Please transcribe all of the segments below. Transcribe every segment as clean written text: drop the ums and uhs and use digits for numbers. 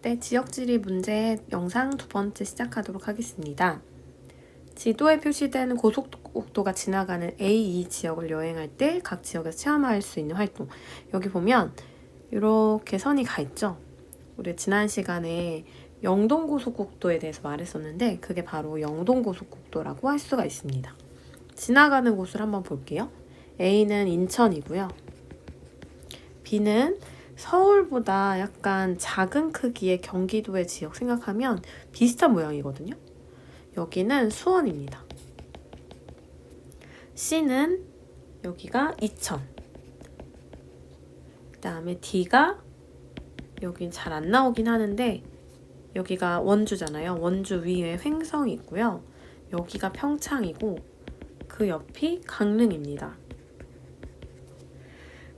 네, 지역지리 문제 영상 두 번째 시작하도록 하겠습니다. 지도에 표시된 고속국도가 지나가는 A2 지역을 여행할 때 각 지역에서 체험할 수 있는 활동. 여기 보면 이렇게 선이 가 있죠. 우리 지난 시간에 영동고속국도에 대해서 말했었는데 그게 바로 영동고속국도라고 할 수가 있습니다. 지나가는 곳을 한번 볼게요. A는 인천이고요. B는 서울보다 약간 작은 크기의 경기도의 지역 생각하면 비슷한 모양이거든요. 여기는 수원입니다. C는 여기가 이천. 그 다음에 D가 여긴 잘 안 나오긴 하는데 여기가 원주잖아요. 원주 위에 횡성이 있고요. 여기가 평창이고 그 옆이 강릉입니다.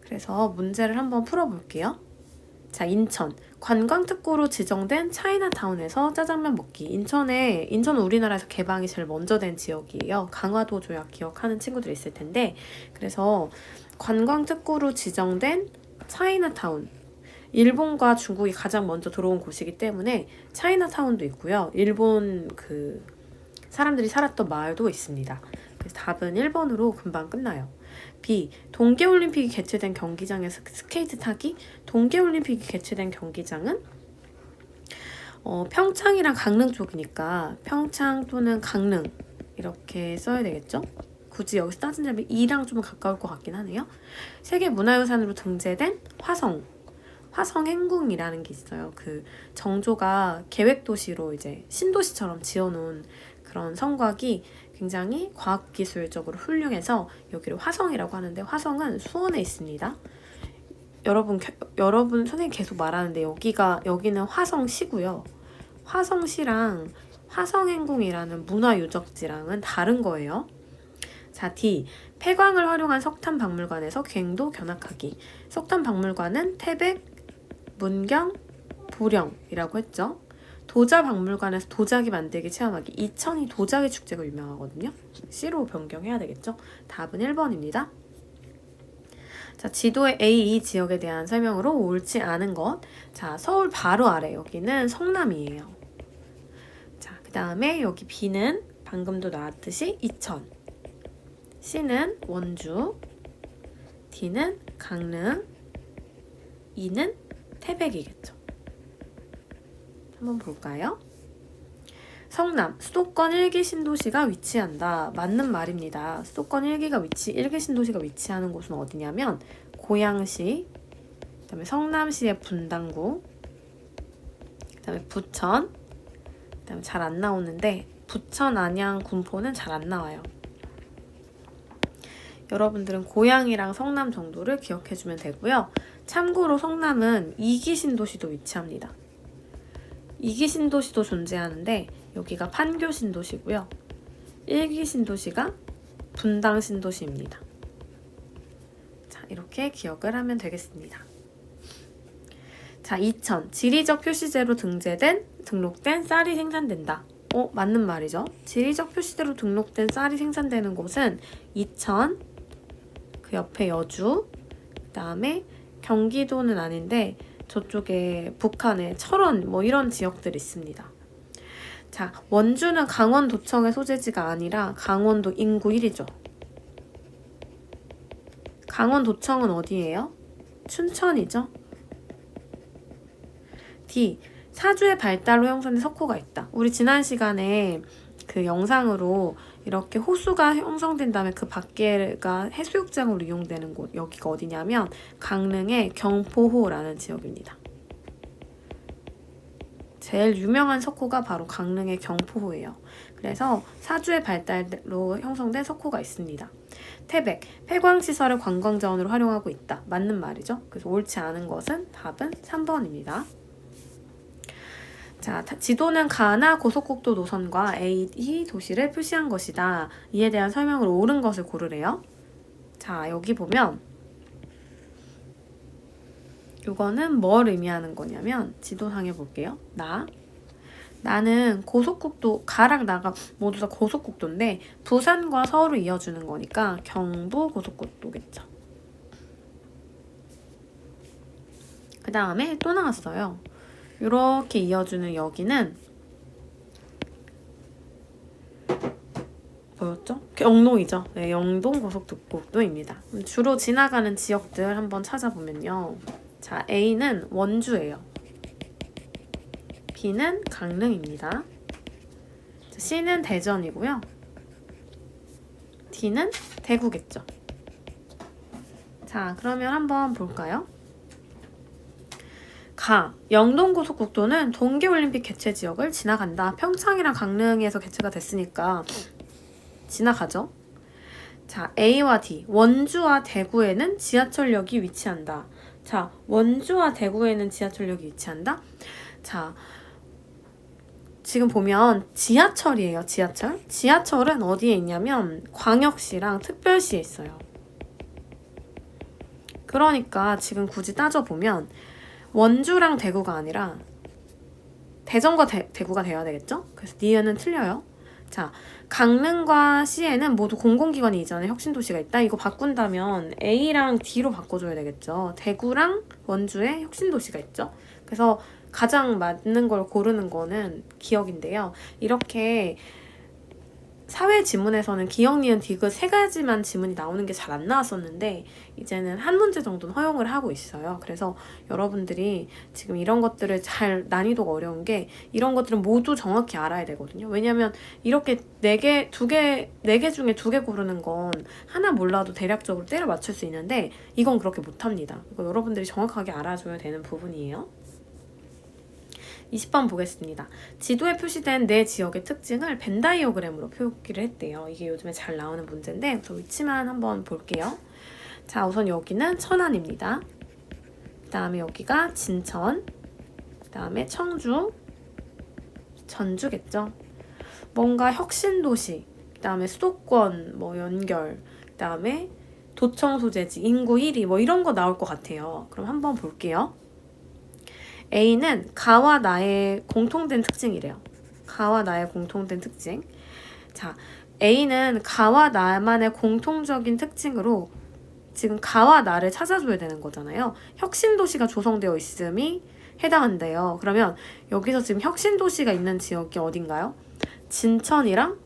그래서 문제를 한번 풀어볼게요. 자, 인천. 관광특구로 지정된 차이나타운에서 짜장면 먹기. 인천은 우리나라에서 개방이 제일 먼저 된 지역이에요. 강화도 조약 기억하는 친구들 있을 텐데, 그래서 관광특구로 지정된 차이나타운. 일본과 중국이 가장 먼저 들어온 곳이기 때문에 차이나타운도 있고요. 일본 사람들이 살았던 마을도 있습니다. 그래서 답은 1번으로 금방 끝나요. B. 동계올림픽이 개최된 경기장에서 스케이트 타기. 동계올림픽이 개최된 경기장은 평창이랑 강릉 쪽이니까 평창 또는 강릉 이렇게 써야 되겠죠? 굳이 여기서 따진다면 2랑 좀 가까울 것 같긴 하네요. 세계문화유산으로 등재된 화성 행궁이라는 게 있어요. 그 정조가 계획도시로 이제 신도시처럼 지어놓은 그런 성곽이 굉장히 과학기술적으로 훌륭해서 여기를 화성이라고 하는데 화성은 수원에 있습니다. 여러분 선생님 계속 말하는데 여기는 화성시고요. 화성시랑 화성행궁이라는 문화유적지랑은 다른 거예요. 자, D. 폐광을 활용한 석탄박물관에서 갱도 견학하기. 석탄박물관은 태백, 문경, 보령이라고 했죠. 도자박물관에서 도자기 만들기 체험하기. 이천이 도자기 축제가 유명하거든요. C로 변경해야 되겠죠. 답은 1번입니다. 자, 지도의 A2 지역에 대한 설명으로 옳지 않은 것. 자, 서울 바로 아래 여기는 성남이에요. 자, 그 다음에 여기 B는 방금도 나왔듯이 이천. C는 원주. D는 강릉. E는 태백이겠죠. 한번 볼까요? 성남, 수도권 1기 신도시가 위치한다. 맞는 말입니다. 수도권 1기 신도시가 위치하는 곳은 어디냐면 고양시, 그 다음에 성남시의 분당구, 그 다음에 부천, 그 다음에 잘 안 나오는데 부천, 안양, 군포는 잘 안 나와요. 여러분들은 고양이랑 성남 정도를 기억해주면 되고요. 참고로 성남은 2기 신도시도 위치합니다. 2기 신도시도 존재하는데 여기가 판교 신도시고요. 1기 신도시가 분당 신도시입니다. 자, 이렇게 기억을 하면 되겠습니다. 자, 이천. 지리적 표시제로 등록된 쌀이 생산된다. 맞는 말이죠. 지리적 표시제로 등록된 쌀이 생산되는 곳은 이천, 그 옆에 여주, 그 다음에 경기도는 아닌데 저쪽에 북한에 철원 이런 지역들이 있습니다. 자, 원주는 강원도청의 소재지가 아니라 강원도 인구 1위죠. 강원도청은 어디예요? 춘천이죠. D. 사주의 발달로 형성된 석호가 있다. 우리 지난 시간에 그 영상으로 이렇게 호수가 형성된 다음에 그 밖에가 해수욕장으로 이용되는 곳, 여기가 어디냐면 강릉의 경포호라는 지역입니다. 제일 유명한 석호가 바로 강릉의 경포호예요. 그래서 사주의 발달로 형성된 석호가 있습니다. 태백, 폐광시설을 관광자원으로 활용하고 있다. 맞는 말이죠. 그래서 옳지 않은 것은 답은 3번입니다. 자, 지도는 가나 고속국도 노선과 A2 도시를 표시한 것이다. 이에 대한 설명으로 옳은 것을 고르래요. 자, 여기 보면 이거는 뭘 의미하는 거냐면 지도상에 볼게요. 나는 고속국도, 가랑 나가 모두 다 고속국도인데 부산과 서울을 이어주는 거니까 경부고속국도겠죠. 그 다음에 또 나왔어요. 이렇게 이어주는 여기는 뭐였죠? 영동이죠. 네, 영동 고속도로입니다. 주로 지나가는 지역들 한번 찾아보면요. 자, A는 원주예요. B는 강릉입니다. C는 대전이고요. D는 대구겠죠. 자, 그러면 한번 볼까요? 영동고속국도는 동계올림픽 개최 지역을 지나간다. 평창이랑 강릉에서 개최가 됐으니까 지나가죠. 자, A와 D. 원주와 대구에는 지하철역이 위치한다. 자, 원주와 대구에는 지하철역이 위치한다. 자, 지금 보면 지하철이에요. 지하철. 지하철은 어디에 있냐면 광역시랑 특별시에 있어요. 그러니까 지금 굳이 따져보면 원주랑 대구가 아니라 대전과 대구가 돼야 되겠죠? 그래서 니은은 틀려요. 자, 강릉과 C에는 모두 공공기관이 이전에 혁신도시가 있다. 이거 바꾼다면 A랑 D로 바꿔줘야 되겠죠. 대구랑 원주에 혁신도시가 있죠. 그래서 가장 맞는 걸 고르는 거는 기억인데요. 이렇게 사회 지문에서는 기억, 니은, 디귿 세 가지만 지문이 나오는 게 잘 안 나왔었는데 이제는 한 문제 정도는 허용을 하고 있어요. 그래서 여러분들이 지금 이런 것들을 난이도가 어려운 게 이런 것들은 모두 정확히 알아야 되거든요. 왜냐면 이렇게 네 개 중에 두 개 고르는 건 하나 몰라도 대략적으로 때려 맞출 수 있는데 이건 그렇게 못합니다. 이거 여러분들이 정확하게 알아줘야 되는 부분이에요. 20번 보겠습니다. 지도에 표시된 네 지역의 특징을 벤다이어그램으로 표기를 했대요. 이게 요즘에 잘 나오는 문제인데 그 위치만 한번 볼게요. 자, 우선 여기는 천안입니다. 그 다음에 여기가 진천, 그 다음에 청주, 전주겠죠. 뭔가 혁신도시, 그 다음에 수도권 연결, 그 다음에 도청 소재지, 인구 1위 이런 거 나올 것 같아요. 그럼 한번 볼게요. A는 가와 나의 공통된 특징이래요. 가와 나의 공통된 특징. 자, A는 가와 나만의 공통적인 특징으로 지금 가와 나를 찾아줘야 되는 거잖아요. 혁신도시가 조성되어 있음이 해당한대요. 그러면 여기서 지금 혁신도시가 있는 지역이 어딘가요? 진천이랑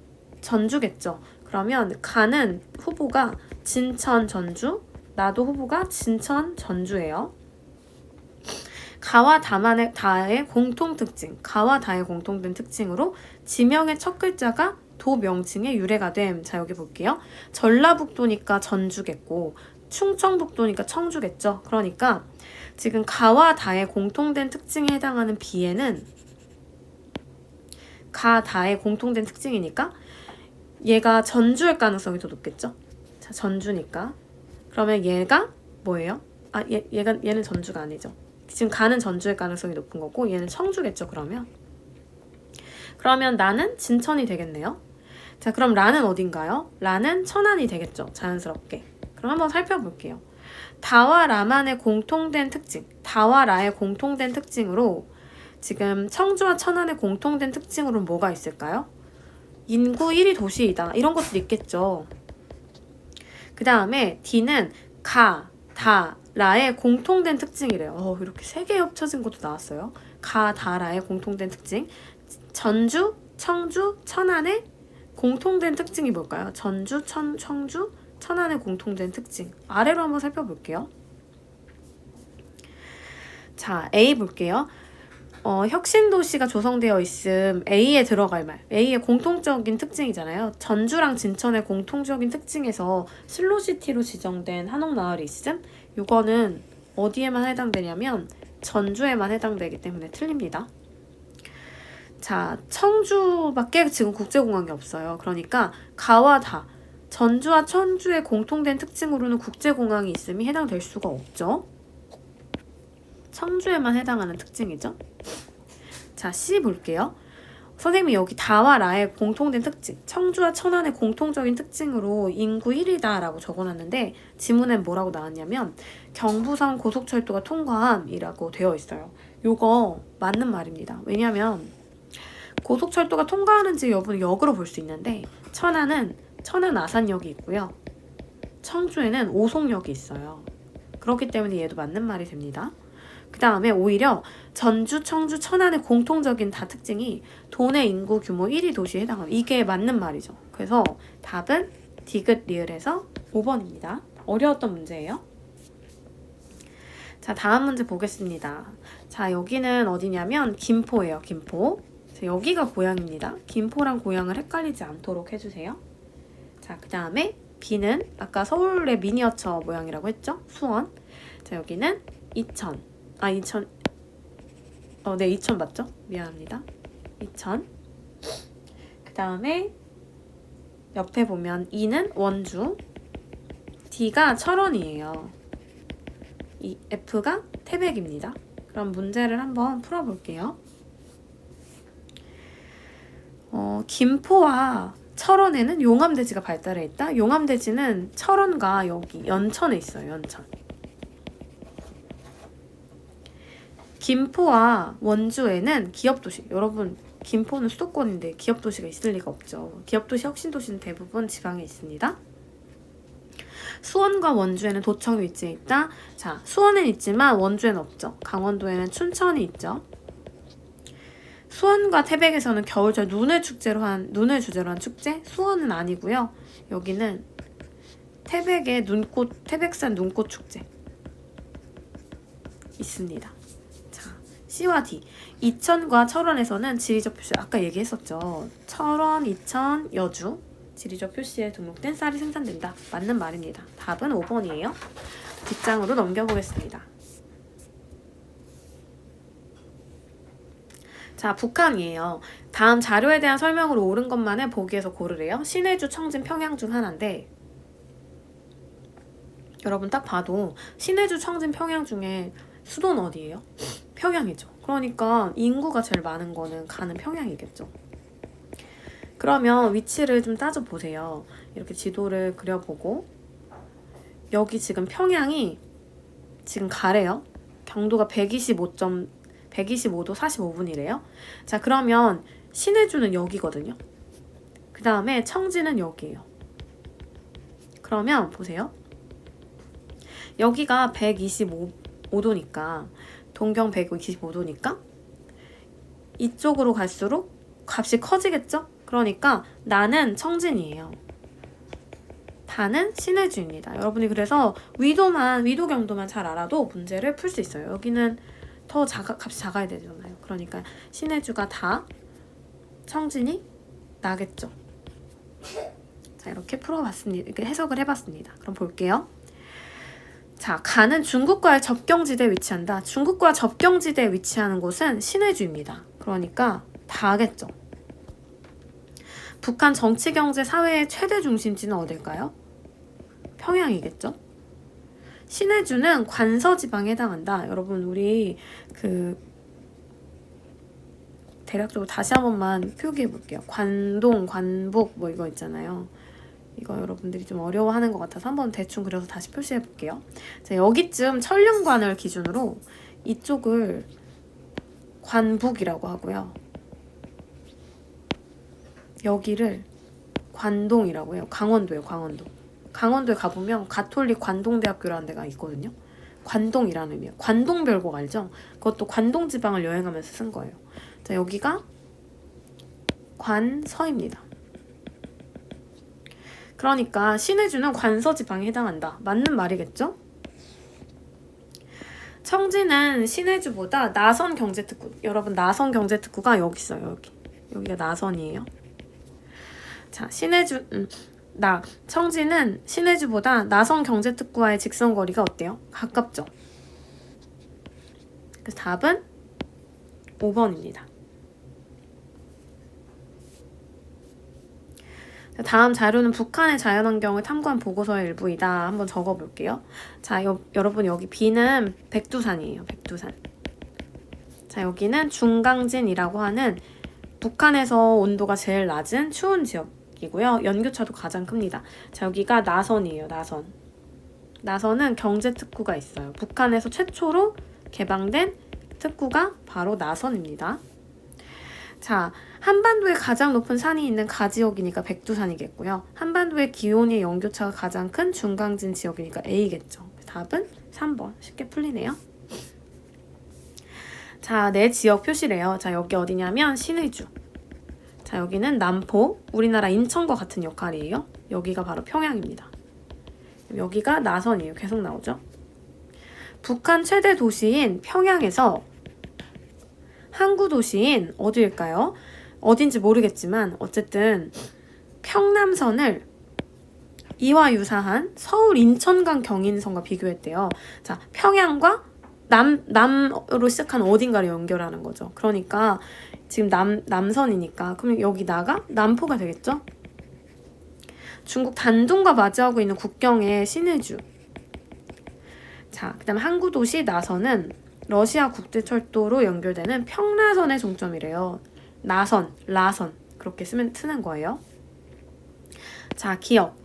전주겠죠. 그러면 가는 후보가 진천, 전주, 나도 후보가 진천, 전주예요. 가와 다의 공통특징, 가와 다의 공통된 특징으로 지명의 첫 글자가 도 명칭의 유래가 됨. 자, 여기 볼게요. 전라북도니까 전주겠고 충청북도니까 청주겠죠. 그러니까 지금 가와 다의 공통된 특징에 해당하는 B에는 가, 다의 공통된 특징이니까 얘가 전주일 가능성이 더 높겠죠. 자, 전주니까. 그러면 얘가 뭐예요? 얘는 전주가 아니죠. 지금 가는 전주일 가능성이 높은 거고 얘는 청주겠죠. 그러면 나는 진천이 되겠네요. 자, 그럼 라는 어딘가요? 라는 천안이 되겠죠. 자연스럽게. 그럼 한번 살펴볼게요. 다와 라만의 공통된 특징, 다와 라의 공통된 특징으로 지금 청주와 천안의 공통된 특징으로 뭐가 있을까요? 인구 1위 도시이다. 이런 것도 있겠죠. 그 다음에 D는 가, 다, 라의 공통된 특징이래요. 이렇게 세 개 합쳐진 것도 나왔어요. 가, 다, 라의 공통된 특징. 전주, 청주, 천안의 공통된 특징이 뭘까요? 전주, 청주, 천안의 공통된 특징. 아래로 한번 살펴볼게요. 자, A 볼게요. 혁신도시가 조성되어 있음. A에 들어갈 말. A의 공통적인 특징이잖아요. 전주랑 진천의 공통적인 특징에서 슬로시티로 지정된 한옥마을이 있음. 이거는 어디에만 해당되냐면 전주에만 해당되기 때문에 틀립니다. 자, 청주밖에 지금 국제공항이 없어요. 그러니까 가와 다, 전주와 청주의 공통된 특징으로는 국제공항이 있음이 해당될 수가 없죠. 청주에만 해당하는 특징이죠. 자, C 볼게요. 선생님이 여기 다와 라의 공통된 특징, 청주와 천안의 공통적인 특징으로 인구 1위다 라고 적어놨는데 지문엔 뭐라고 나왔냐면 경부선 고속철도가 통과함이라고 되어 있어요. 요거 맞는 말입니다. 왜냐면 고속철도가 통과하는지 여부는 역으로 볼 수 있는데 천안은 천안 아산역이 있고요. 청주에는 오송역이 있어요. 그렇기 때문에 얘도 맞는 말이 됩니다. 그 다음에 오히려 전주, 청주, 천안의 공통적인 다 특징이 도내 인구 규모 1위 도시에 해당합니다. 이게 맞는 말이죠. 그래서 답은 디귿 리을에서 5번입니다. 어려웠던 문제예요. 자, 다음 문제 보겠습니다. 자, 여기는 어디냐면 김포예요. 김포. 자, 여기가 고향입니다. 김포랑 고향을 헷갈리지 않도록 해주세요. 자, 그 다음에 B는 아까 서울의 미니어처 모양이라고 했죠? 수원. 자, 여기는 이천. 네, 이천 맞죠? 미안합니다. 이천. 그 다음에 옆에 보면 E는 원주. D가 철원이에요. 이 F가 태백입니다. 그럼 문제를 한번 풀어볼게요. 김포와 철원에는 용암대지가 발달해 있다. 용암대지는 철원과 여기 연천에 있어요. 연천. 김포와 원주에는 기업도시. 여러분, 김포는 수도권인데 기업도시가 있을 리가 없죠. 기업도시, 혁신도시는 대부분 지방에 있습니다. 수원과 원주에는 도청이 위치해 있다. 자, 수원은 있지만 원주에는 없죠. 강원도에는 춘천이 있죠. 수원과 태백에서는 겨울철 눈을 주제로 한 축제? 수원은 아니고요. 여기는 태백의 태백산 눈꽃 축제 있습니다. 자, C와 D. 이천과 철원에서는 지리적 표시, 아까 얘기했었죠. 철원, 이천, 여주. 지리적 표시에 등록된 쌀이 생산된다. 맞는 말입니다. 답은 5번이에요. 뒷장으로 넘겨보겠습니다. 자, 북한이에요. 다음 자료에 대한 설명으로 옳은 것만을 보기에서 고르래요. 신해주, 청진, 평양 중 하나인데 여러분 딱 봐도 신해주, 청진, 평양 중에 수도는 어디예요? 평양이죠. 그러니까 인구가 제일 많은 거는 가는 평양이겠죠. 그러면 위치를 좀 따져보세요. 이렇게 지도를 그려보고 여기 지금 평양이 지금 가래요. 경도가 125도 45분이래요. 자, 그러면 신해주는 여기거든요. 그 다음에 청진은 여기예요. 그러면 보세요. 여기가 125도니까 동경 125도니까 이쪽으로 갈수록 값이 커지겠죠? 그러니까 나는 청진이에요. 다는 신해주입니다. 여러분이 그래서 위도 경도만 잘 알아도 문제를 풀 수 있어요. 여기는 더 값이 작아야 되잖아요. 그러니까 신해주가 다, 청진이 나겠죠. 자, 이렇게 풀어봤습니다. 이렇게 해석을 해봤습니다. 그럼 볼게요. 자, 가는 중국과의 접경지대에 위치한다. 중국과 접경지대에 위치하는 곳은 신해주입니다. 그러니까 다겠죠. 북한 정치, 경제, 사회의 최대 중심지는 어딜까요? 평양이겠죠. 신해주는 관서지방에 해당한다. 여러분, 우리 대략적으로 다시 한 번만 표기해 볼게요. 관동, 관북 뭐 이거 있잖아요. 이거 여러분들이 좀 어려워하는 것 같아서 한번 대충 그려서 다시 표시해 볼게요. 자, 여기쯤 천령관을 기준으로 이쪽을 관북이라고 하고요. 여기를 관동이라고 해요. 강원도예요. 강원도. 강원도에 가보면 가톨릭 관동대학교라는 데가 있거든요. 관동이라는 의미예요. 관동별곡 알죠? 그것도 관동지방을 여행하면서 쓴 거예요. 자, 여기가 관서입니다. 그러니까 신해주는 관서지방에 해당한다. 맞는 말이겠죠? 청진은 신해주보다 나선 경제특구. 여러분, 나선 경제특구가 여기 있어요. 여기가 나선이에요. 자, 청진은 신해주보다 나선 경제특구와의 직선거리가 어때요? 가깝죠? 그래서 답은 5번입니다. 자, 다음 자료는 북한의 자연환경을 탐구한 보고서의 일부이다. 한번 적어볼게요. 자, 여러분 여기 B는 백두산이에요. 백두산. 자, 여기는 중강진이라고 하는 북한에서 온도가 제일 낮은 추운 지역이고요. 연교차도 가장 큽니다. 자, 여기가 나선이에요. 나선. 나선은 경제특구가 있어요. 북한에서 최초로 개방된 특구가 바로 나선입니다. 자, 한반도에 가장 높은 산이 있는 가지역이니까 백두산이겠고요. 한반도의 기온의 연교차가 가장 큰 중강진 지역이니까 A겠죠. 답은 3번. 쉽게 풀리네요. 자, 내 지역 표시래요. 자, 여기 어디냐면 신의주. 자, 여기는 남포, 우리나라 인천과 같은 역할이에요. 여기가 바로 평양입니다. 여기가 나선이에요. 계속 나오죠. 북한 최대 도시인 평양에서 항구 도시인 어디일까요? 어딘지 모르겠지만 어쨌든 평남선을 이와 유사한 서울 인천간 경인선과 비교했대요. 자, 평양과 남으로 시작하는 어딘가를 연결하는 거죠. 그러니까 지금 남선이니까 그럼 여기다가 남포가 되겠죠? 중국 단둥과 마주하고 있는 국경의 신의주. 자, 그 다음에 항구 도시 나선은 러시아 국제철도로 연결되는 평라선의 종점이래요. 나선, 라선 그렇게 쓰는 거예요. 자, 기억.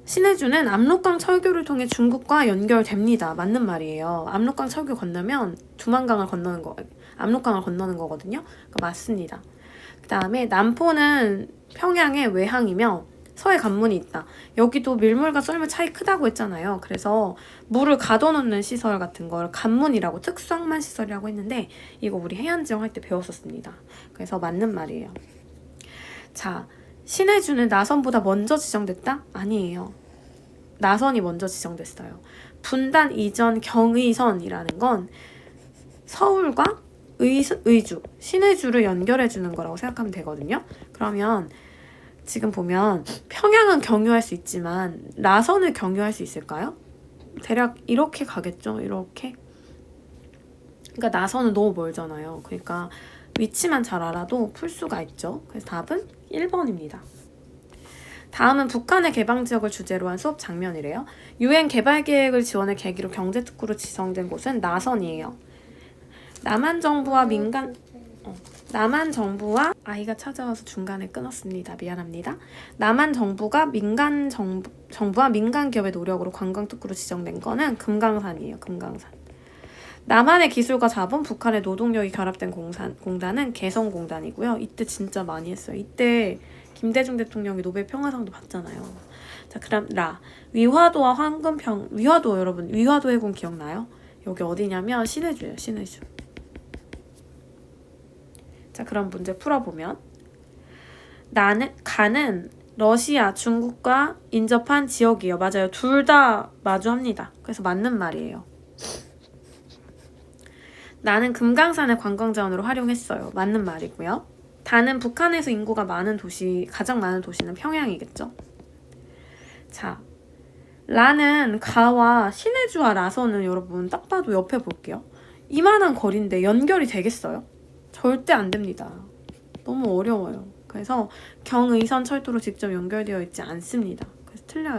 신의주는 압록강 철교를 통해 중국과 연결됩니다. 맞는 말이에요. 압록강 철교 건너면 두만강을 건너는 압록강을 건너는 거거든요. 그러니까 맞습니다. 그 다음에 남포는 평양의 외항이며 서해 관문이 있다. 여기도 밀물과 썰물 차이 크다고 했잖아요. 그래서 물을 가둬놓는 시설 같은 걸 관문이라고 특수항만 시설이라고 했는데 이거 우리 해안지형 할 때 배웠었습니다. 그래서 맞는 말이에요. 자, 신의주는 나선보다 먼저 지정됐다? 아니에요. 나선이 먼저 지정됐어요. 분단 이전 경의선이라는 건 서울과 의주, 신의주를 연결해주는 거라고 생각하면 되거든요. 그러면 지금 보면 평양은 경유할 수 있지만 나선을 경유할 수 있을까요? 대략 이렇게 가겠죠. 이렇게. 그러니까 나선은 너무 멀잖아요. 그러니까 위치만 잘 알아도 풀 수가 있죠. 그래서 답은 1번입니다. 다음은 북한의 개방지역을 주제로 한 수업 장면이래요. 유엔 개발계획을 지원할 계기로 경제특구로 지정된 곳은 나선이에요. 남한 정부와 아이가 찾아와서 중간에 끊었습니다. 미안합니다. 남한 정부가 정부와 민간 기업의 노력으로 관광특구로 지정된 거는 금강산이에요. 금강산. 남한의 기술과 자본, 북한의 노동력이 결합된 공단은 개성공단이고요. 이때 진짜 많이 했어요. 이때 김대중 대통령이 노벨 평화상도 받잖아요. 자, 그럼 위화도와 위화도 여러분, 위화도 해군 기억나요? 여기 어디냐면 신의주예요. 신의주. 자, 그럼 문제 풀어보면 가는 러시아, 중국과 인접한 지역이에요. 맞아요. 둘 다 마주합니다. 그래서 맞는 말이에요. 나는 금강산을 관광자원으로 활용했어요. 맞는 말이고요. 다는 북한에서 인구가 많은 가장 많은 도시는 평양이겠죠. 자, 라는 가와 신의주와 라선은 여러분 딱 봐도 옆에 볼게요. 이만한 거리인데 연결이 되겠어요? 절대 안 됩니다. 너무 어려워요. 그래서 경의선 철도로 직접 연결되어 있지 않습니다. 그래서 틀려요.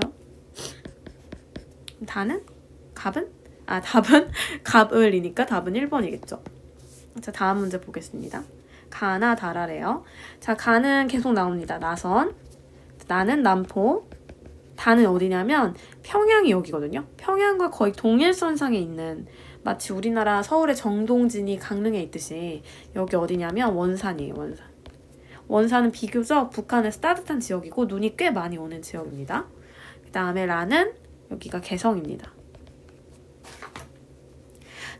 답은 갑을이니까 답은 1번이겠죠. 자, 다음 문제 보겠습니다. 가나 다라래요. 자, 가는 계속 나옵니다. 나선. 나는 남포. 다는 어디냐면 평양이 여기거든요. 평양과 거의 동일선상에 있는 마치 우리나라 서울의 정동진이 강릉에 있듯이 여기 어디냐면 원산이에요. 원산. 원산은 비교적 북한에서 따뜻한 지역이고 눈이 꽤 많이 오는 지역입니다. 그 다음에 라는 여기가 개성입니다.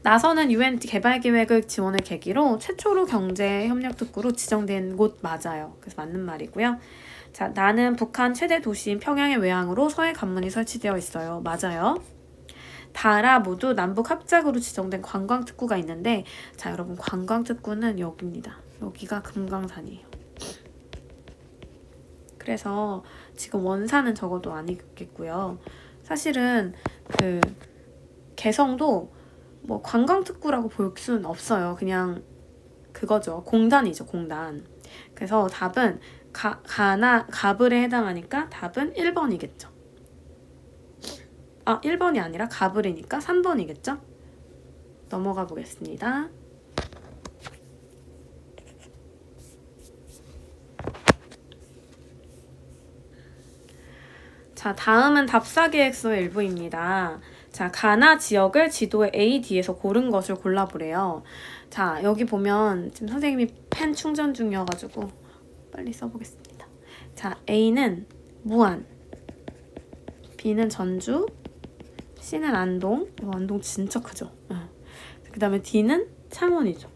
나선은 유엔 개발계획을 지원을 계기로 최초로 경제협력특구로 지정된 곳 맞아요. 그래서 맞는 말이고요. 자, 나는 북한 최대 도시인 평양의 외항으로 서해 관문이 설치되어 있어요. 맞아요. 다라 모두 남북 합작으로 지정된 관광특구가 있는데 자, 여러분 관광특구는 여기입니다. 여기가 금강산이에요. 그래서 지금 원산은 적어도 아니겠고요. 사실은 그 개성도 뭐 관광특구라고 볼 수는 없어요. 그냥 그거죠. 공단이죠. 공단. 그래서 답은 가불에 해당하니까 답은 1번이겠죠. 1번이 아니라 가불이니까 3번이겠죠. 넘어가 보겠습니다. 자, 다음은 답사계획서의 일부입니다. 자, 가나 지역을 지도의 A, D에서 고른 것을 골라보래요. 자, 여기 보면 지금 선생님이 펜 충전 중이어가지고 빨리 써보겠습니다. 자, A는 무안, B는 전주, C는 안동. 안동 진짜 크죠? 그 다음에 D는 창원이죠.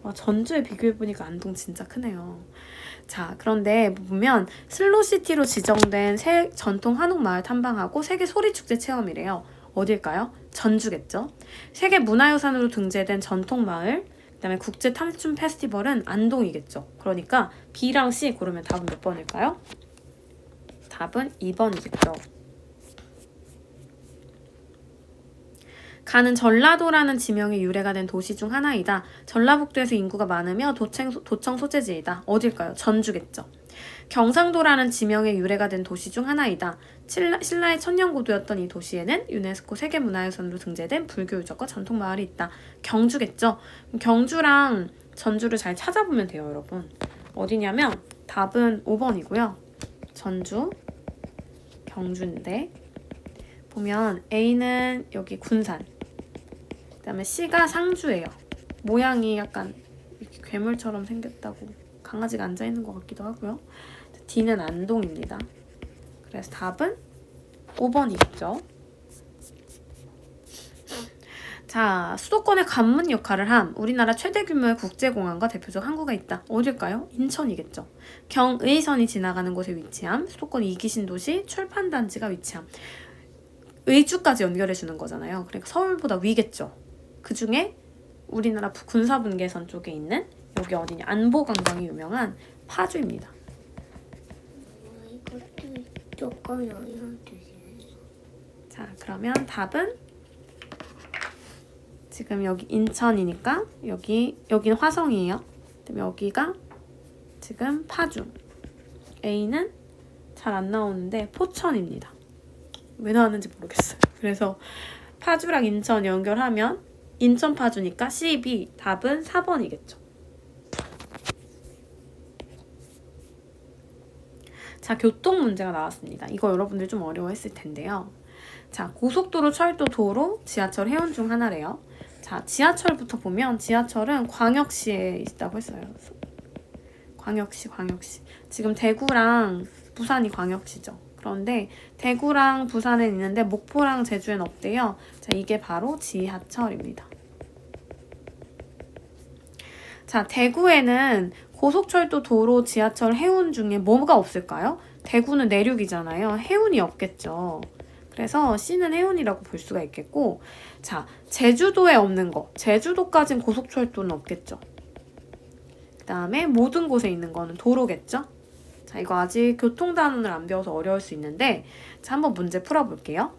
와, 전주에 비교해보니까 안동 진짜 크네요. 자, 그런데 보면 슬로시티로 지정된 새 전통 한옥마을 탐방하고 세계 소리축제 체험이래요. 어딜까요? 전주겠죠. 세계 문화유산으로 등재된 전통마을, 그 다음에 국제 탐춤 페스티벌은 안동이겠죠. 그러니까 B랑 C 고르면 답은 몇 번일까요? 답은 2번이겠죠. 가는 전라도라는 지명의 유래가 된 도시 중 하나이다. 전라북도에서 인구가 많으며 도청 소재지이다. 어딜까요? 전주겠죠. 경상도라는 지명의 유래가 된 도시 중 하나이다. 신라의 천년고도였던 이 도시에는 유네스코 세계문화유산으로 등재된 불교 유적과 전통마을이 있다. 경주겠죠. 경주랑 전주를 잘 찾아보면 돼요, 여러분. 어디냐면 답은 5번이고요. 전주, 경주인데 보면 A는 여기 군산, 그 다음에 C가 상주예요. 모양이 약간 이렇게 괴물처럼 생겼다고 강아지가 앉아있는 것 같기도 하고요. D는 안동입니다. 그래서 답은 5번이겠죠. 자, 수도권의 관문 역할을 함 우리나라 최대 규모의 국제공항과 대표적 항구가 있다. 어딜까요? 인천이겠죠. 경의선이 지나가는 곳에 위치함. 수도권 2기 신도시 출판단지가 위치함. 의주까지 연결해주는 거잖아요. 그러니까 서울보다 위겠죠. 그 중에 우리나라 군사분계선 쪽에 있는 여기 어디냐, 안보관광이 유명한 파주입니다. 이것도 조금 어려운 뜻이에요. 자, 그러면 답은 지금 여기 인천이니까 여기는 화성이에요. 그다음에 여기가 지금 파주. A는 잘 안 나오는데 포천입니다. 왜 나왔는지 모르겠어요. 그래서 파주랑 인천 연결하면 인천 파주니까 C, B 답은 4번이겠죠. 자, 교통 문제가 나왔습니다. 이거 여러분들 좀 어려워했을 텐데요. 자, 고속도로, 철도, 도로, 지하철, 해운 중 하나래요. 자, 지하철부터 보면 지하철은 광역시에 있다고 했어요. 광역시. 지금 대구랑 부산이 광역시죠. 그런데 대구랑 부산에 있는데 목포랑 제주엔 없대요. 자, 이게 바로 지하철입니다. 자, 대구에는 고속철도, 도로, 지하철, 해운 중에 뭐가 없을까요? 대구는 내륙이잖아요. 해운이 없겠죠. 그래서 C는 해운이라고 볼 수가 있겠고, 자, 제주도에 없는 거. 제주도까진 고속철도는 없겠죠. 그 다음에 모든 곳에 있는 거는 도로겠죠. 자, 이거 아직 교통단원을 안 배워서 어려울 수 있는데, 자, 한번 문제 풀어볼게요.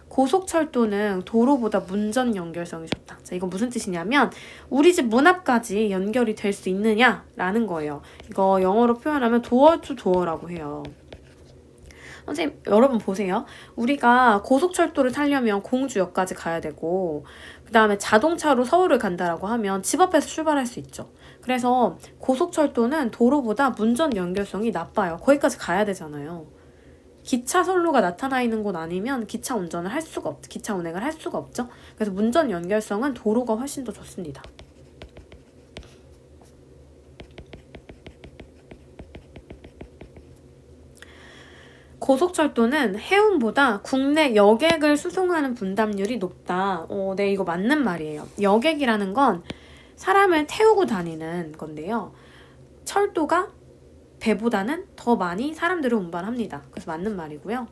고속철도는 도로보다 문전 연결성이 좋다. 자, 이건 무슨 뜻이냐면 우리 집 문 앞까지 연결이 될 수 있느냐라는 거예요. 이거 영어로 표현하면 door to door라고 해요. 선생님, 여러분 보세요. 우리가 고속철도를 타려면 공주역까지 가야 되고, 그 다음에 자동차로 서울을 간다라고 하면 집 앞에서 출발할 수 있죠. 그래서 고속철도는 도로보다 문전 연결성이 나빠요. 거기까지 가야 되잖아요. 기차 선로가 나타나 있는 곳 아니면 기차 운행을 할 수가 없죠. 그래서 문전 연결성은 도로가 훨씬 더 좋습니다. 고속철도는 해운보다 국내 여객을 수송하는 분담률이 높다. 네, 이거 맞는 말이에요. 여객이라는 건 사람을 태우고 다니는 건데요. 철도가 배보다는 더 많이 사람들을 운반합니다. 그래서 맞는 말이고요.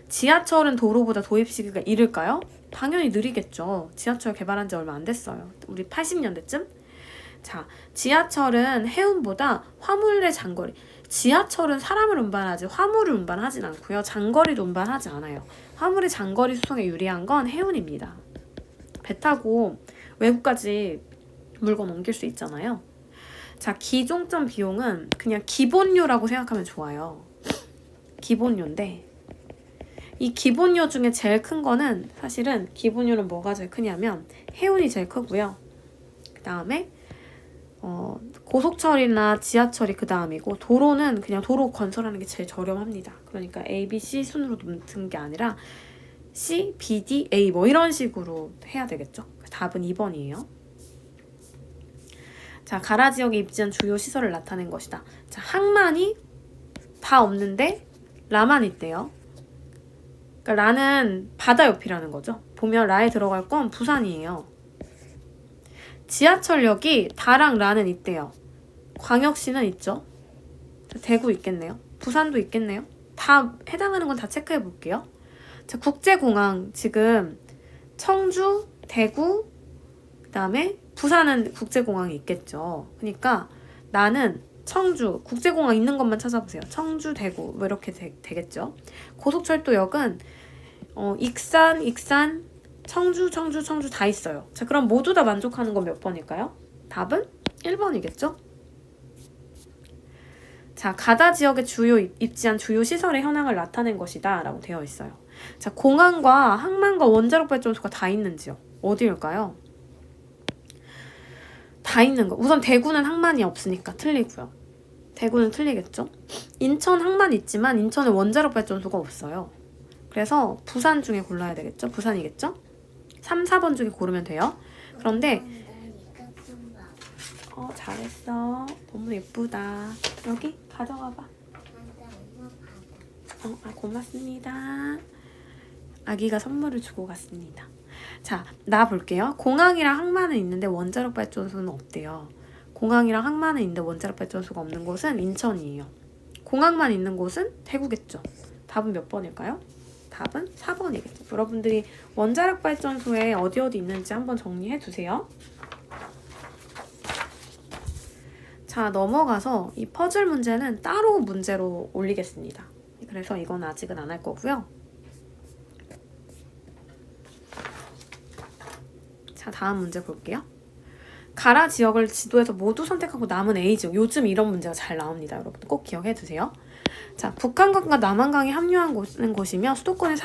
지하철은 도로보다 도입 시기가 이를까요? 당연히 느리겠죠. 지하철 개발한 지 얼마 안 됐어요. 우리 80년대쯤? 자, 지하철은 해운보다 화물의 장거리. 지하철은 사람을 운반하지 화물을 운반하진 않고요. 장거리도 운반하지 않아요. 화물의 장거리 수송에 유리한 건 해운입니다. 배 타고 외국까지 물건 옮길 수 있잖아요. 자, 기종점 비용은 그냥 기본료라고 생각하면 좋아요. 기본료인데 이 기본료 중에 제일 큰 거는 사실은 기본료는 뭐가 제일 크냐면 해운이 제일 크고요. 그 다음에 고속철이나 지하철이 그 다음이고 도로는 그냥 도로 건설하는 게 제일 저렴합니다. 그러니까 A, B, C 순으로 놓는 게 아니라 C, B, D, A 뭐 이런 식으로 해야 되겠죠. 답은 2번이에요. 자, 가라 지역에 입지한 주요 시설을 나타낸 것이다. 자, 항만이 다 없는데 라만 있대요. 그러니까 라는 바다 옆이라는 거죠. 보면 라에 들어갈 건 부산이에요. 지하철역이 다랑 라는 있대요. 광역시는 있죠. 대구 있겠네요. 부산도 있겠네요. 다 해당하는 건 다 체크해 볼게요. 자, 국제공항 지금 청주, 대구, 그다음에 부산은 국제공항이 있겠죠. 그러니까 나는 청주, 국제공항 있는 것만 찾아보세요. 청주, 대구 뭐 이렇게 되겠죠. 고속철도역은 익산, 청주 다 있어요. 자, 그럼 모두 다 만족하는 건 몇 번일까요? 답은 1번이겠죠? 자, 가다 지역에 입지한 주요 시설의 현황을 나타낸 것이다 라고 되어 있어요. 자, 공항과 항만과 원자력 발전소가 다 있는 지역 어디일까요? 다 있는 거. 우선 대구는 항만이 없으니까 틀리고요. 대구는 틀리겠죠? 인천 항만 있지만 인천에 원자력 발전소가 없어요. 그래서 부산 중에 골라야 되겠죠? 부산이겠죠? 3, 4번 중에 고르면 돼요. 그런데 잘했어. 너무 예쁘다. 여기 가져가봐. 고맙습니다. 아기가 선물을 주고 갔습니다. 자, 나 볼게요. 공항이랑 항만은 있는데 원자력 발전소는 없대요. 공항이랑 항만은 있는데 원자력 발전소가 없는 곳은 인천이에요. 공항만 있는 곳은 대구겠죠. 답은 몇 번일까요? 답은 4번이겠죠. 여러분들이 원자력 발전소에 어디 있는지 한번 정리해 두세요. 자, 넘어가서 이 퍼즐 문제는 따로 문제로 올리겠습니다. 그래서 이건 아직은 안 할 거고요. 자, 다음 문제 볼게요. 가라 지역을 지도에서 모두 선택하고 남은 A 지역. 요즘 이런 문제가 잘 나옵니다. 여러분 꼭 기억해 두세요. 자, 북한강과 남한강이 합류한 곳이며 수도권의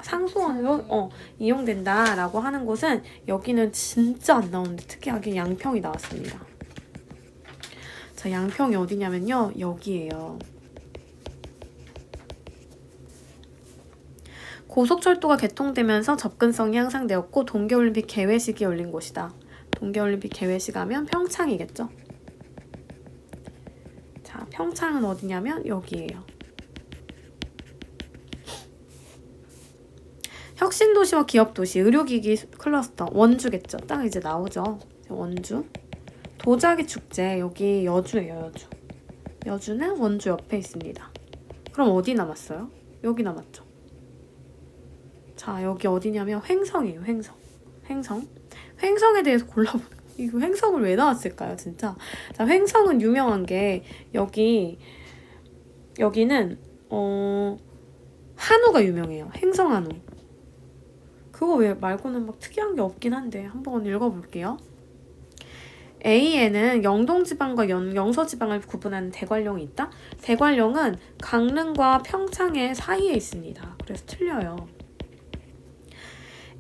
상수원으로 이용된다라고 하는 곳은 여기는 진짜 안 나오는데 특이하게 양평이 나왔습니다. 자, 양평이 어디냐면요. 여기예요. 고속철도가 개통되면서 접근성이 향상되었고 동계올림픽 개회식이 열린 곳이다. 동계올림픽 개회식 하면 평창이겠죠. 자, 평창은 어디냐면 여기예요. 혁신도시와 기업도시, 의료기기 클러스터, 원주겠죠. 딱 이제 나오죠. 원주. 도자기 축제, 여기 여주예요. 여주. 여주는 원주 옆에 있습니다. 그럼 어디 남았어요? 여기 남았죠. 자, 여기 어디냐면 횡성이에요. 횡성에 대해서 골라보는 이거 횡성을 왜 나왔을까요? 진짜. 자, 횡성은 유명한 게 여기는 한우가 유명해요. 횡성 한우. 그거 왜 말고는 막 특이한 게 없긴 한데 한번 읽어볼게요. A에는 영동지방과 영서지방을 구분하는 대관령이 있다. 대관령은 강릉과 평창의 사이에 있습니다. 그래서 틀려요.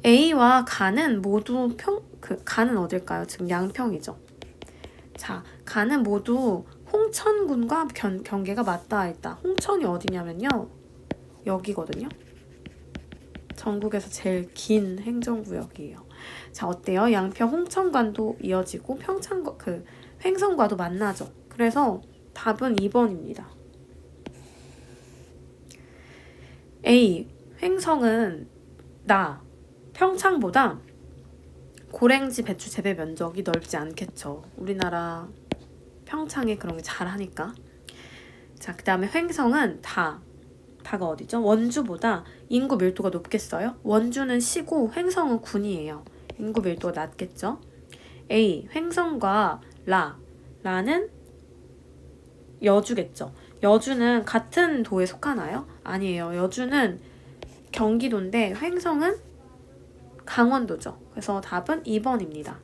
A와 간은 모두 간은 어딜까요? 지금 양평이죠. 자, 간은 모두 홍천군과 경계가 맞닿아 있다. 홍천이 어디냐면요. 여기거든요. 전국에서 제일 긴 행정구역이에요. 자, 어때요? 양평 홍천간도 이어지고 횡성과도 만나죠. 그래서 답은 2번입니다. A. 횡성은 평창보다 고랭지 배추 재배 면적이 넓지 않겠죠. 우리나라 평창에 그런 게 잘하니까. 자, 그 다음에 횡성은 다가 어디죠? 원주보다 인구 밀도가 높겠어요? 원주는 시고 횡성은 군이에요. 인구 밀도가 낮겠죠? A. 횡성과 라는 여주겠죠. 여주는 같은 도에 속하나요? 아니에요. 여주는 경기도인데 횡성은 강원도죠. 그래서 답은 2번입니다.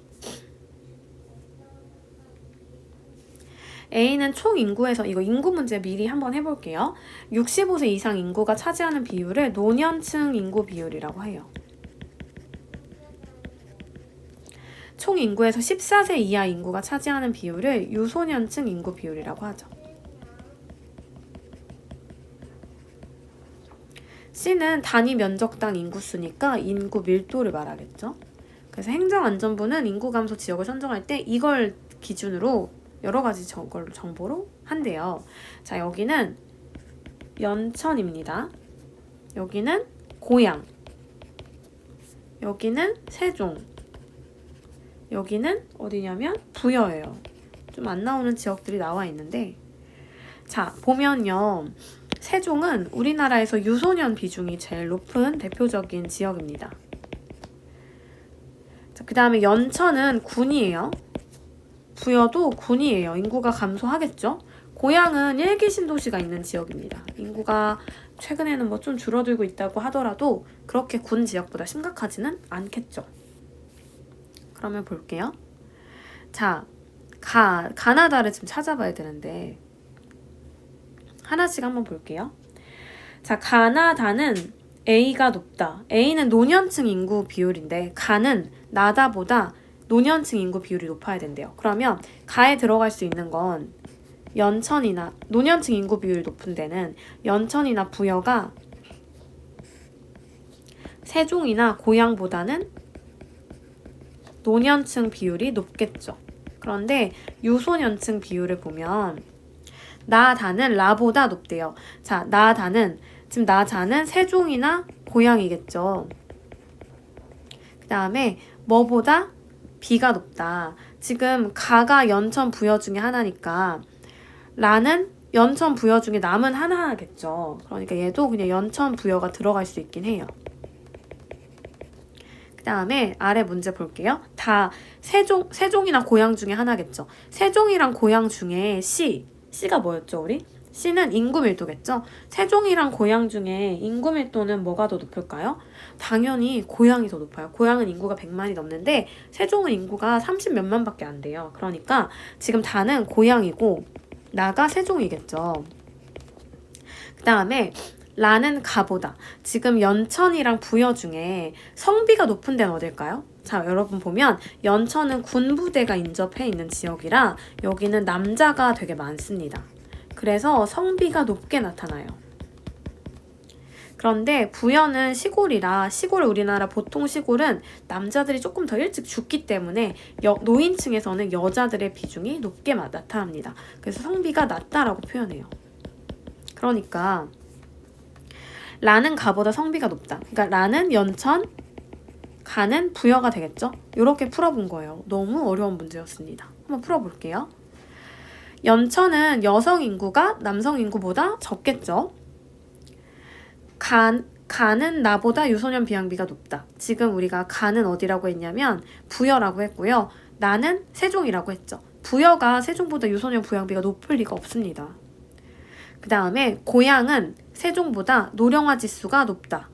A는 총 인구에서 이거 인구 문제 미리 한번 해볼게요. 65세 이상 인구가 차지하는 비율을 노년층 인구 비율이라고 해요. 총 인구에서 14세 이하 인구가 차지하는 비율을 유소년층 인구 비율이라고 하죠. C는 단위 면적당 인구수니까 인구 밀도를 말하겠죠. 그래서 행정안전부는 인구 감소 지역을 선정할 때 이걸 기준으로 여러 가지 정보로 한대요. 자, 여기는 연천입니다. 여기는 고양, 여기는 세종, 여기는 어디냐면 부여예요. 좀 안 나오는 지역들이 나와 있는데 자, 보면요. 세종은 우리나라에서 유소년 비중이 제일 높은 대표적인 지역입니다. 그 다음에 연천은 군이에요. 부여도 군이에요. 인구가 감소하겠죠. 고양은 일기 신도시가 있는 지역입니다. 인구가 최근에는 뭐 좀 줄어들고 있다고 하더라도 그렇게 군 지역보다 심각하지는 않겠죠. 그러면 볼게요. 자, 가나다를 지금 찾아봐야 되는데 하나씩 한번 볼게요. 자, 가나다는 A가 높다. A는 노년층 인구 비율인데 가는 나다보다 노년층 인구 비율이 높아야 된대요. 그러면 가에 들어갈 수 있는 건 연천이나 노년층 인구 비율이 높은 데는 연천이나 부여가 세종이나 고양보다는 노년층 비율이 높겠죠. 그런데 유소년층 비율을 보면 나다는 라보다 높대요. 자, 지금 나자는 세종이나 고양이겠죠. 그 다음에 뭐보다 비가 높다. 지금 가가 연천 부여 중에 하나니까 라는 연천 부여 중에 남은 하나겠죠. 그러니까 얘도 그냥 연천 부여가 들어갈 수 있긴 해요. 그 다음에 아래 문제 볼게요. 다 세종이나 고양 중에 하나겠죠. 세종이랑 고양 중에 C가 뭐였죠, 우리? C는 인구 밀도겠죠. 세종이랑 고양 중에 인구 밀도는 뭐가 더 높을까요? 당연히 고양이 더 높아요. 고양은 인구가 100만이 넘는데 세종은 인구가 30몇만 밖에 안 돼요. 그러니까 지금 다는 고양이고 나가 세종이겠죠. 그 다음에 라는 가보다. 지금 연천이랑 부여 중에 성비가 높은 데는 어딜까요? 자, 여러분 보면 연천은 군부대가 인접해 있는 지역이라 여기는 남자가 되게 많습니다. 그래서 성비가 높게 나타나요. 그런데 부여는 시골이라 우리나라 보통 시골은 남자들이 조금 더 일찍 죽기 때문에 노인층에서는 여자들의 비중이 높게 나타납니다. 그래서 성비가 낮다라고 표현해요. 그러니까 라는 가보다 성비가 높다. 그러니까 라는 연천, 가는 부여가 되겠죠? 이렇게 풀어본 거예요. 너무 어려운 문제였습니다. 한번 풀어볼게요. 연천은 여성 인구가 남성 인구보다 적겠죠? 가는 나보다 유소년 비양비가 높다. 지금 우리가 가는 어디라고 했냐면 부여라고 했고요. 나는 세종이라고 했죠. 부여가 세종보다 유소년 부양비가 높을 리가 없습니다. 그 다음에 고양은 세종보다 노령화 지수가 높다.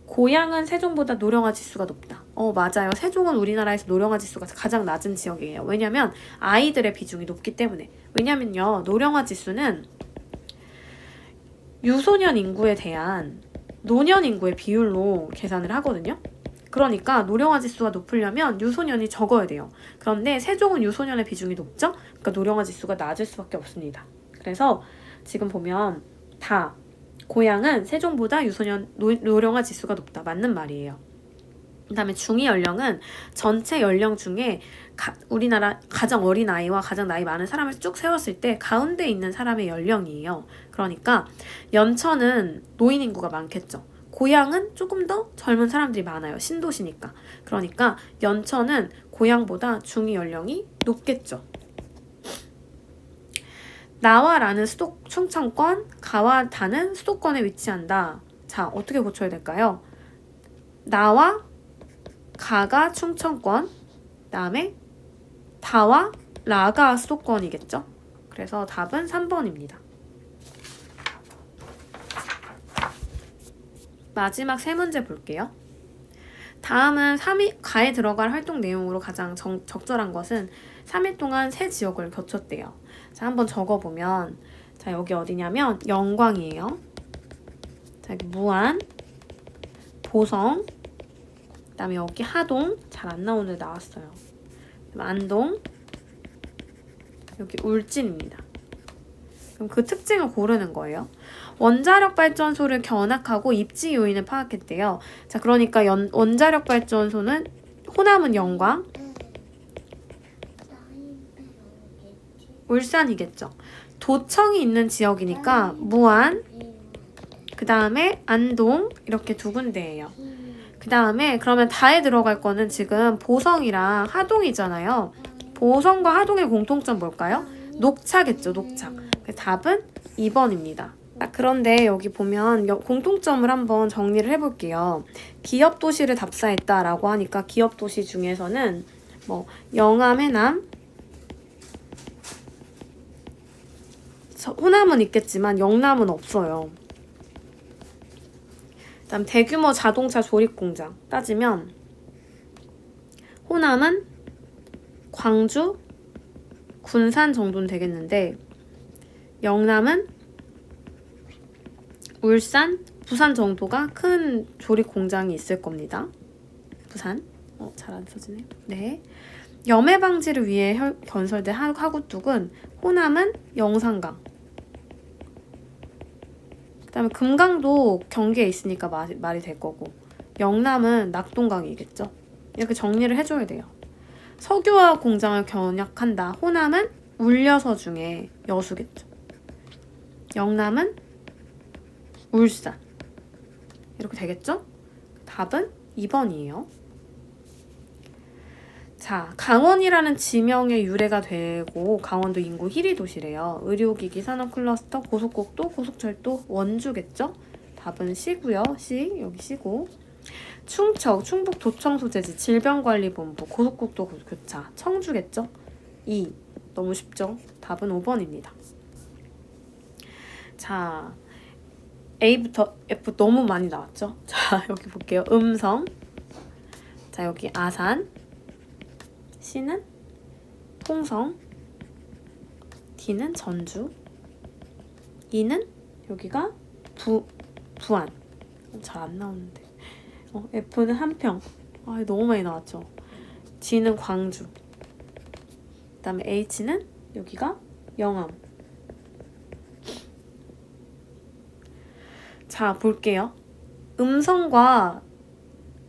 고양은 세종보다 노령화 지수가 높다. 맞아요. 세종은 우리나라에서 노령화 지수가 가장 낮은 지역이에요. 왜냐면 아이들의 비중이 높기 때문에. 왜냐면요. 노령화 지수는 유소년 인구에 대한 노년 인구의 비율로 계산을 하거든요. 그러니까 노령화 지수가 높으려면 유소년이 적어야 돼요. 그런데 세종은 유소년의 비중이 높죠? 그러니까 노령화 지수가 낮을 수밖에 없습니다. 그래서 지금 보면 다 고양은 세종보다 유소년 노령화 지수가 높다. 맞는 말이에요. 그 다음에 중2 연령은 전체 연령 중에 우리나라 가장 어린 아이와 가장 나이 많은 사람을 쭉 세웠을 때 가운데 있는 사람의 연령이에요. 그러니까 연천은 노인 인구가 많겠죠. 고양은 조금 더 젊은 사람들이 많아요. 신도시니까. 그러니까 연천은 고양보다 중2 연령이 높겠죠. 나와 라는 충청권, 가와 다는 수도권에 위치한다. 자, 어떻게 고쳐야 될까요? 나와 가가 충청권, 그다음에 다와 라가 수도권이겠죠? 그래서 답은 3번입니다. 마지막 세 문제 볼게요. 다음은 가에 들어갈 활동 내용으로 가장 적절한 것은 3일 동안 세 지역을 거쳤대요. 자, 한번 적어보면 자, 여기 어디냐면 영광이에요. 자, 여기 무안, 보성, 그 다음에 여기 하동, 잘 안 나오는데 나왔어요. 안동, 여기 울진입니다. 그럼 그 특징을 고르는 거예요. 원자력 발전소를 견학하고 입지 요인을 파악했대요. 자, 그러니까 원자력 발전소는 호남은 영광, 울산이겠죠. 도청이 있는 지역이니까 무안, 그 다음에 안동 이렇게 두 군데예요. 그 다음에 그러면 다에 들어갈 거는 지금 보성이랑 하동이잖아요. 보성과 하동의 공통점 뭘까요? 녹차겠죠, 녹차. 그래서 답은 2번입니다. 그런데 여기 보면 공통점을 한번 정리를 해볼게요. 기업 도시를 답사했다라고 하니까 기업 도시 중에서는 뭐 영암, 해남, 호남은 있겠지만 영남은 없어요. 그다음 대규모 자동차 조립 공장 따지면 호남은 광주, 군산 정도는 되겠는데 영남은 울산, 부산 정도가 큰 조립 공장이 있을 겁니다. 부산. 잘 안 써지네요. 네. 염해 방지를 위해 건설된 하구뚝은 호남은 영산강. 그다음에 금강도 경계에 있으니까 말이 될 거고 영남은 낙동강이겠죠. 이렇게 정리를 해줘야 돼요. 석유화학 공장을 견약한다. 호남은 울여서 중에 여수겠죠. 영남은 울산. 이렇게 되겠죠? 답은 2번이에요. 자, 강원이라는 지명의 유래가 되고 강원도 인구 1위 도시래요. 의료기기 산업 클러스터, 고속국도, 고속철도, 원주겠죠? 답은 C고요. C, 여기 C고. 충청, 충북 도청소재지, 질병관리본부, 고속국도 교차, 청주겠죠? E, 너무 쉽죠? 답은 5번입니다. 자, A부터 F 너무 많이 나왔죠? 자, 여기 볼게요. 음성. 자, 여기 아산. C는 홍성, D는 전주, E는 여기가 부안. 잘 안 나오는데. F는 한평. 너무 많이 나왔죠. G는 광주. 그다음에 H는 여기가 영암. 자, 볼게요. 음성과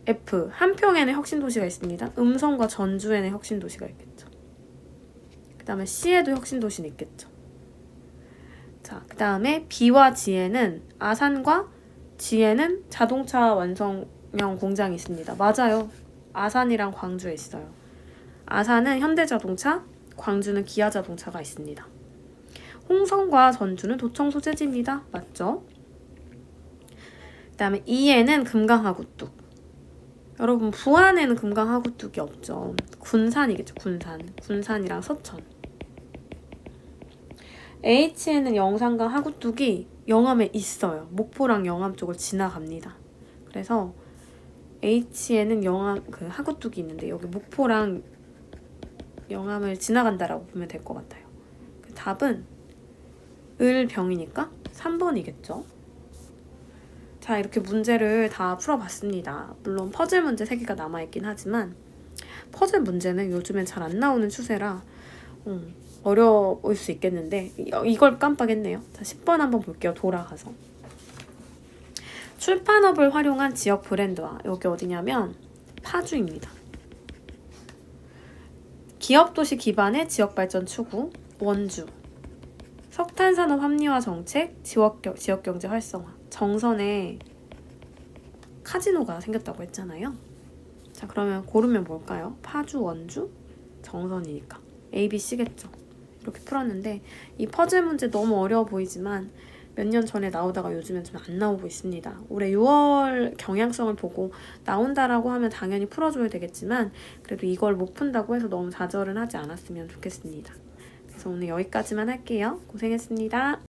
F, 한평에는 혁신도시가 있습니다. 음성과 전주에는 혁신도시가 있겠죠. 그 다음에 C에도 혁신도시는 있겠죠. 자, 그 다음에 B와 G에는 아산과 G에는 자동차 완성형 공장이 있습니다. 맞아요. 아산이랑 광주에 있어요. 아산은 현대자동차, 광주는 기아자동차가 있습니다. 홍성과 전주는 도청소재지입니다. 맞죠? 그 다음에 E에는 금강하구뚝. 여러분 부안에는 금강하구뚝이 없죠. 군산이겠죠. 군산이랑 서천. H에는 영산강 하구뚝이 영암에 있어요. 목포랑 영암 쪽을 지나갑니다. 그래서 H에는 영암 그 하구뚝이 있는데 여기 목포랑 영암을 지나간다라고 보면 될 것 같아요. 그 답은 을병이니까 3번이겠죠. 자, 이렇게 문제를 다 풀어봤습니다. 물론 퍼즐 문제 3개가 남아있긴 하지만 퍼즐 문제는 요즘엔 잘 안 나오는 추세라 어려울 수 있겠는데 이걸 깜빡했네요. 자, 10번 한번 볼게요. 돌아가서. 출판업을 활용한 지역 브랜드화. 여기 어디냐면 파주입니다. 기업도시 기반의 지역발전 추구. 원주. 석탄산업 합리화 정책, 지역경제 활성화. 정선에 카지노가 생겼다고 했잖아요. 자, 그러면 고르면 뭘까요? 파주, 원주, 정선이니까 A, B, C겠죠. 이렇게 풀었는데 이 퍼즐 문제 너무 어려워 보이지만 몇 년 전에 나오다가 요즘엔 좀 안 나오고 있습니다. 올해 6월 경향성을 보고 나온다라고 하면 당연히 풀어줘야 되겠지만 그래도 이걸 못 푼다고 해서 너무 좌절은 하지 않았으면 좋겠습니다. 그래서 오늘 여기까지만 할게요. 고생했습니다.